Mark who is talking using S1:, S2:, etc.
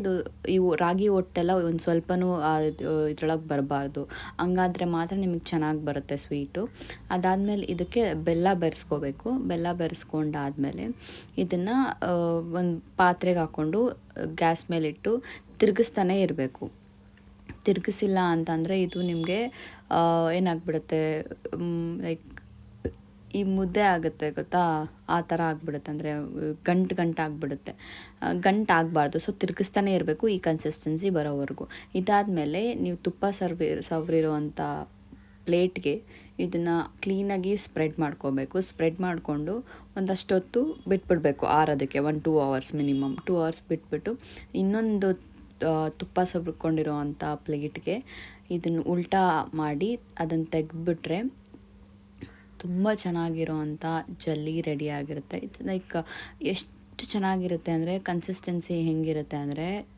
S1: ಇದು ಇವು ರಾಗಿ ಹೊಟ್ಟೆಲ್ಲ ಒಂದು ಸ್ವಲ್ಪನೂ ಇದ್ರೊಳಗೆ ಬರಬಾರ್ದು. ಹಂಗಾದ್ರೆ ಮಾತ್ರ ನಿಮಗೆ ಚೆನ್ನಾಗಿ ಬರುತ್ತೆ ಸ್ವೀಟು. ಅದಾದಮೇಲೆ ಇದಕ್ಕೆ ಬೆಲ್ಲ ಬೆರೆಸ್ಕೋಬೇಕು. ಬೆಲ್ಲ ಬೆರೆಸ್ಕೊಂಡಾದಮೇಲೆ ಇದನ್ನು ಒಂದು ಪಾತ್ರೆಗೆ ಹಾಕ್ಕೊಂಡು ಗ್ಯಾಸ್ ಮೇಲಿಟ್ಟು ತಿರುಗಿಸ್ತಾನೆ ಇರಬೇಕು. ತಿರುಗಿಸಿಲ್ಲ ಅಂತಂದರೆ ಇದು ನಿಮಗೆ ಏನಾಗ್ಬಿಡುತ್ತೆ, ಲೈಕ್ ಈ ಮುದ್ದೆ ಆಗುತ್ತೆ ಗೊತ್ತಾ, ಆ ಥರ ಆಗಿಬಿಡುತ್ತೆ. ಅಂದರೆ ಗಂಟು ಆಗಿಬಿಡುತ್ತೆ. ಗಂಟು ಆಗಬಾರ್ದು. ಸೊ ತಿರುಗಿಸ್ತಾನೆ ಇರಬೇಕು ಈ ಕನ್ಸಿಸ್ಟೆನ್ಸಿ ಬರೋವರೆಗೂ. ಇದಾದಮೇಲೆ ನೀವು ತುಪ್ಪ ಸವರಿರುವಂಥ ಪ್ಲೇಟ್ಗೆ ಇದನ್ನು ಕ್ಲೀನಾಗಿ ಸ್ಪ್ರೆಡ್ ಮಾಡ್ಕೋಬೇಕು. ಸ್ಪ್ರೆಡ್ ಮಾಡಿಕೊಂಡು ಒಂದಷ್ಟು ಹೊತ್ತು ಬಿಟ್ಬಿಡಬೇಕು ಆರೋದಕ್ಕೆ. 1-2 ಅವರ್ಸ್ ಮಿನಿಮಮ್. 2 ಅವರ್ಸ್ ಬಿಟ್ಬಿಟ್ಟು ಇನ್ನೊಂದು ತುಪ್ಪ ಸವರ್ಕೊಂಡಿರೋ ಅಂಥ ಪ್ಲೇಟ್ಗೆ ಇದನ್ನು ಉಲ್ಟಾ ಮಾಡಿ ಅದನ್ನು ತೆಗೆದ್ಬಿಟ್ರೆ ತುಂಬ ಚೆನ್ನಾಗಿರೋ ಅಂಥ ಜಲ್ಲಿ ರೆಡಿಯಾಗಿರುತ್ತೆ. ಇಟ್ಸ್ ಲೈಕ್ ಎಷ್ಟು ಚೆನ್ನಾಗಿರುತ್ತೆ ಅಂದರೆ, ಕನ್ಸಿಸ್ಟೆನ್ಸಿ ಹೆಂಗಿರುತ್ತೆ ಅಂದರೆ